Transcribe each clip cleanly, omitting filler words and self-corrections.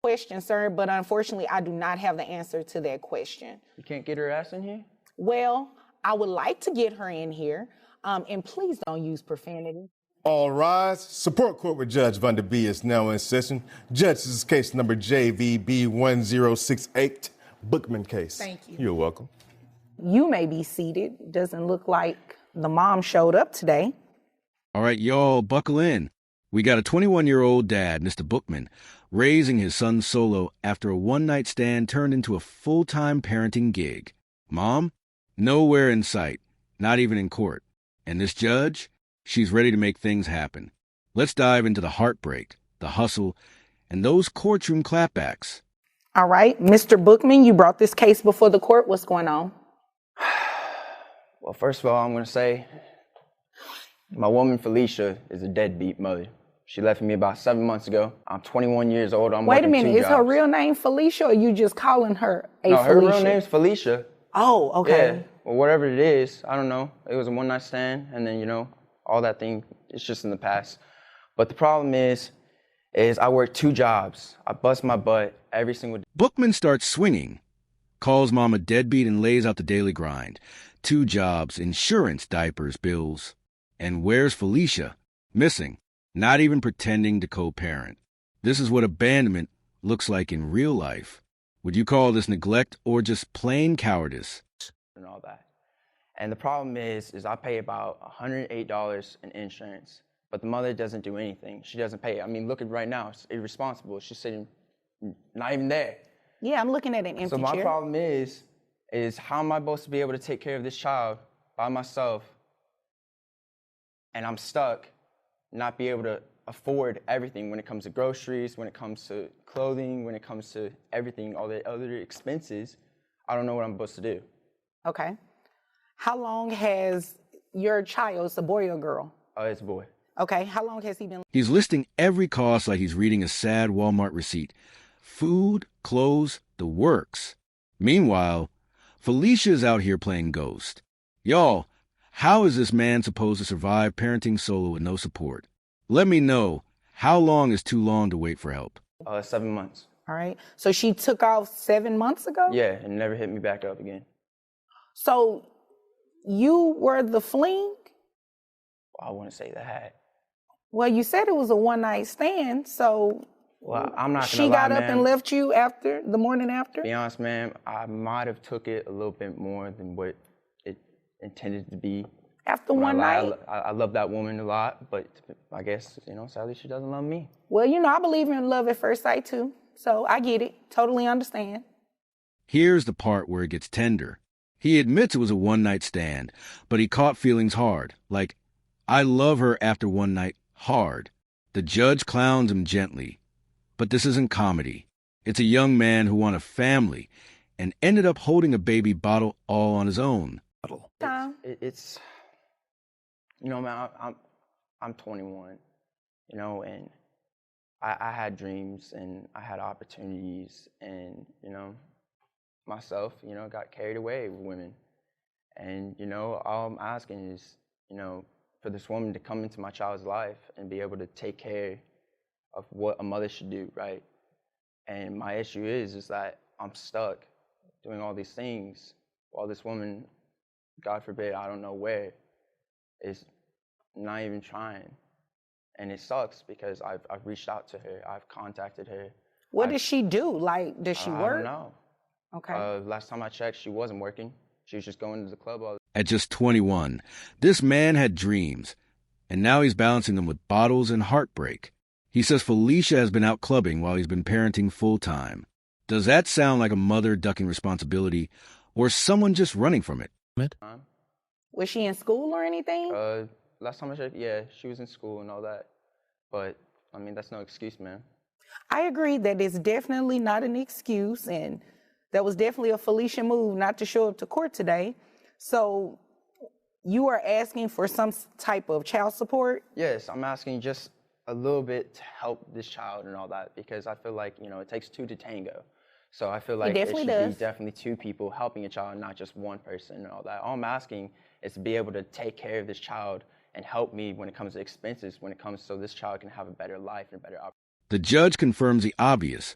question, sir, but unfortunately, I do not have the answer to that question. You can't get her ass in here? Well, I would like to get her in here, and please don't use profanity. All rise. Support court with Judge Van Der Bee is now in session. Judge, this is case number JVB 1068, Bookman case. Thank you. You're welcome. You may be seated. Doesn't look like the mom showed up today. All right, y'all, buckle in. We got a 21-year-old dad, Mr. Bookman, raising his son solo after a one-night stand turned into a full-time parenting gig. Mom? Nowhere in sight, not even in court. And this judge? She's ready to make things happen. Let's dive into the heartbreak, the hustle, and those courtroom clapbacks. All right, Mr. Bookman, you brought this case before the court. What's going on? Well, first of all, I'm going to say my woman, Felicia, is a deadbeat mother. She left me about 7 months ago. I'm 21 years old. Wait a minute, is her real name Felicia, or are you just calling her a Felicia? No, her real name's Felicia. Oh, okay. Yeah, well, whatever it is, I don't know. It was a one-night stand, and then, all that thing, it's just in the past. But the problem is I work 2 jobs. I bust my butt every single day. Bookman starts swinging, calls mom a deadbeat, and lays out the daily grind. 2 jobs, insurance, diapers, bills. And where's Felicia? Missing. Not even pretending to co-parent. This is what abandonment looks like in real life. Would you call this neglect or just plain cowardice? And all that. And the problem is I pay about $108 in insurance, but the mother doesn't do anything. She doesn't pay. I mean, look at right now. It's irresponsible. She's sitting not even there. Yeah, I'm looking at an empty chair. So my problem is how am I supposed to be able to take care of this child by myself, and I'm stuck, not be able to afford everything when it comes to groceries, when it comes to clothing, when it comes to everything, all the other expenses. I don't know what I'm supposed to do. Okay. How long has your child, it's a boy or girl? It's a boy. Okay, how long has he been? He's listing every cost like he's reading a sad Walmart receipt. Food, clothes, the works. Meanwhile, Felicia's out here playing ghost. Y'all, how is this man supposed to survive parenting solo with no support? Let me know, how long is too long to wait for help? 7 months. All right, so she took off 7 months ago? Yeah, and never hit me back up again. So you were the fling? I wouldn't say that. Well, you said it was a one-night stand, so well, I'm not gonna she lie, got up man. and left you after the morning after? To be honest, man, I might have took it a little bit more than what it intended to be. After one night? I love that woman a lot, but I guess, sadly she doesn't love me. Well, I believe in love at first sight too, so I get it. Totally understand. Here's the part where it gets tender. He admits it was a one-night stand, but he caught feelings hard, like, I love her after one night, hard. The judge clowns him gently. But this isn't comedy. It's a young man who wanted a family and ended up holding a baby bottle all on his own. It's man, I'm 21, and I had dreams and I had opportunities, and, myself, got carried away with women. And, all I'm asking is, for this woman to come into my child's life and be able to take care of what a mother should do, right? And my issue is that I'm stuck doing all these things while this woman, God forbid, I don't know where, is not even trying. And it sucks because I've reached out to her, I've contacted her. What does she do? Like, does she work? I don't know. Okay. Last time I checked, she wasn't working. She was just going to the club all the time. At just 21, this man had dreams, and now he's balancing them with bottles and heartbreak. He says Felicia has been out clubbing while he's been parenting full-time. Does that sound like a mother ducking responsibility or someone just running from it? Was she in school or anything? Last time I checked, yeah, she was in school and all that. But, that's no excuse, man. I agree that it's definitely not an excuse, and that was definitely a Felicia move not to show up to court today. So you are asking for some type of child support? Yes, I'm asking just a little bit to help this child and all that, because I feel like, it takes 2 to tango. So I feel like it should be definitely 2 people helping a child, not just one person and all that. All I'm asking is to be able to take care of this child and help me when it comes to expenses, when it comes so this child can have a better life and a better opportunity. The judge confirms the obvious.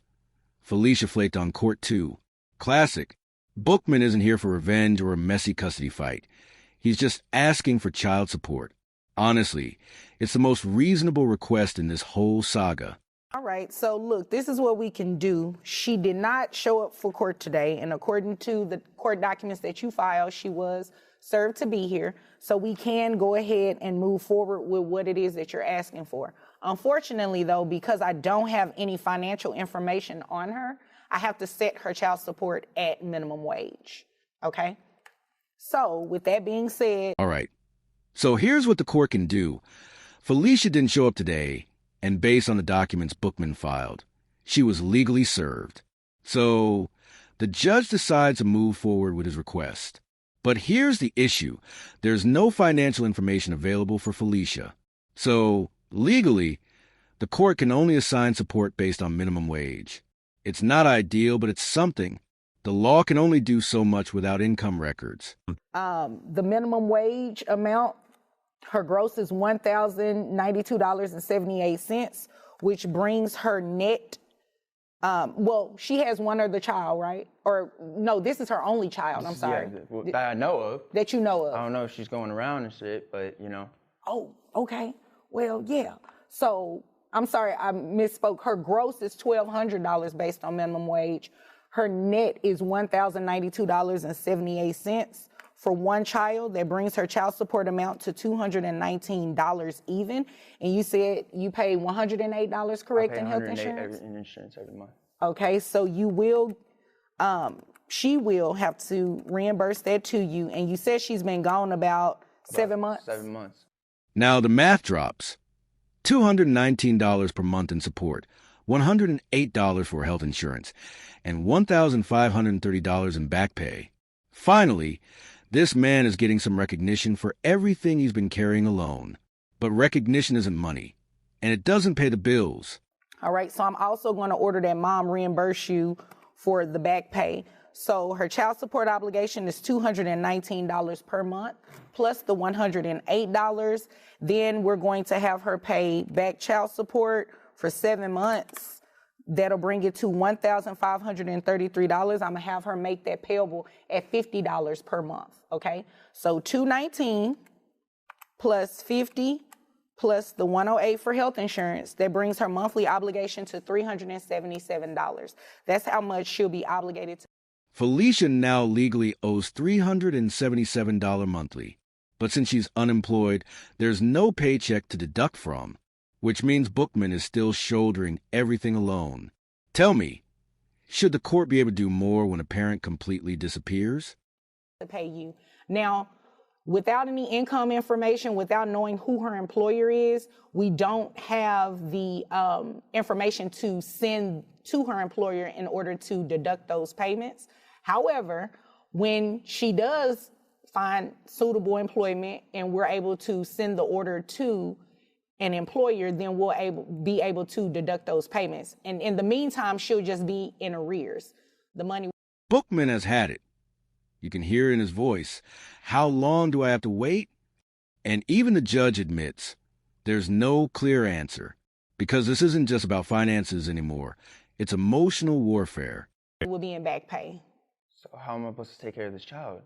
Felicia flaked on court too. Classic. Bookman isn't here for revenge or a messy custody fight. He's just asking for child support. Honestly, it's the most reasonable request in this whole saga. All right, so look, this is what we can do. She did not show up for court today, and according to the court documents that you filed, she was served to be here. So we can go ahead and move forward with what it is that you're asking for. Unfortunately, though, because I don't have any financial information on her, I have to set her child support at minimum wage, okay? So with that being said... All right, so here's what the court can do. Felicia didn't show up today, and based on the documents Bookman filed, she was legally served. So the judge decides to move forward with his request. But here's the issue. There's no financial information available for Felicia. So legally, the court can only assign support based on minimum wage. It's not ideal, but it's something. The law can only do so much without income records. The minimum wage amount, her gross is $1,092.78, which brings her net, well, she has one other child, right? Or no, this is her only child, I'm sorry. Yeah, that I know of. That you know of. I don't know if she's going around and shit, but you know. Oh, okay. Well, yeah. So, I'm sorry, I misspoke. Her gross is $1,200 based on minimum wage. Her net is $1,092.78 for one child. That brings her child support amount to $219 even. And you said you pay $108, correct, in health insurance? In insurance every month. Okay, so you will, she will have to reimburse that to you. And you said she's been gone about 7 months? 7 months. Now the math drops. $219 per month in support, $108 for health insurance, and $1,530 in back pay. Finally, this man is getting some recognition for everything he's been carrying alone. But recognition isn't money, and it doesn't pay the bills. All right, so I'm also going to order that mom reimburse you for the back pay. So her child support obligation is $219 per month, plus the $108. Then we're going to have her pay back child support for 7 months. That'll bring it to $1,533. I'm gonna have her make that payable at $50 per month, okay? So $219 plus $50 plus the $108 for health insurance, that brings her monthly obligation to $377. That's how much she'll be obligated to. Felicia now legally owes $377 monthly, but since she's unemployed, there's no paycheck to deduct from, which means Bookman is still shouldering everything alone. Tell me, should the court be able to do more when a parent completely disappears? To pay you. Now, without any income information, without knowing who her employer is, we don't have the information to send to her employer in order to deduct those payments. However, when she does find suitable employment and we're able to send the order to an employer, then we'll be able to deduct those payments. And in the meantime, she'll just be in arrears. The money. Bookman has had it. You can hear in his voice, how long do I have to wait? And even the judge admits there's no clear answer, because this isn't just about finances anymore. It's emotional warfare. Will be in back pay. So how am I supposed to take care of this child?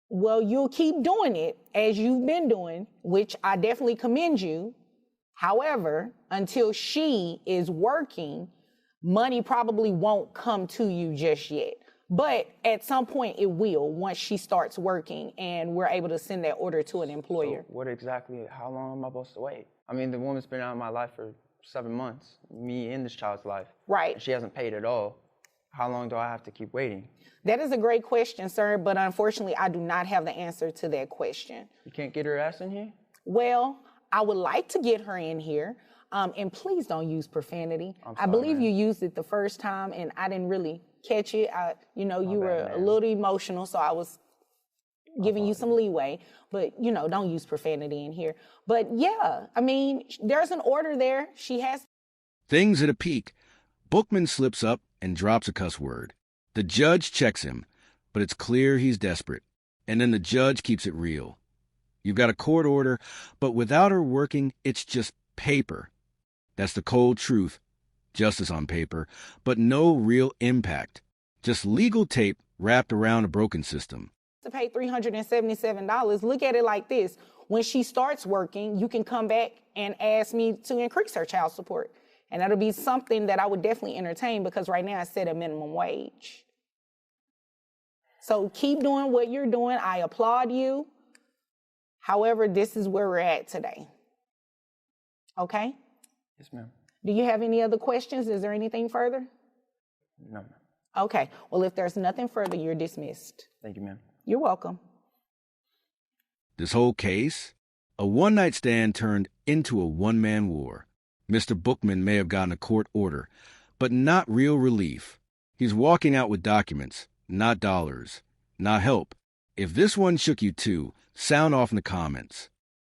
Well, you'll keep doing it as you've been doing, which I definitely commend you. However, until she is working, money probably won't come to you just yet. But at some point it will, once she starts working and we're able to send that order to an employer. So how long am I supposed to wait? I mean, the woman's been out of my life for 7 months, me in this child's life. Right. And she hasn't paid at all. How long do I have to keep waiting? That is a great question, sir, but unfortunately, I do not have the answer to that question. You can't get her ass in here? Well, I would like to get her in here, and please don't use profanity. I believe you used it the first time, and I didn't really catch it. You were a little emotional, so I was giving you some leeway, but, don't use profanity in here. But, yeah, I mean, there's an order there. She has. Things at a peak. Bookman slips up and drops a cuss word. The judge checks him, but it's clear he's desperate. And then the judge keeps it real. You've got a court order, but without her working, it's just paper. That's the cold truth. justice on paper, but no real impact. Just legal tape wrapped around a broken system. To pay $377, look at it like this. When she starts working, you can come back and ask me to increase her child support. And that'll be something that I would definitely entertain, because right now I set a minimum wage. So keep doing what you're doing. I applaud you. However, this is where we're at today. Okay? Yes, ma'am. Do you have any other questions? Is there anything further? No, ma'am. Okay. Well, if there's nothing further, you're dismissed. Thank you, ma'am. You're welcome. This whole case, a one-night stand turned into a one-man war. Mr. Bookman may have gotten a court order, but not real relief. He's walking out with documents, not dollars, not help. If this one shook you too, sound off in the comments.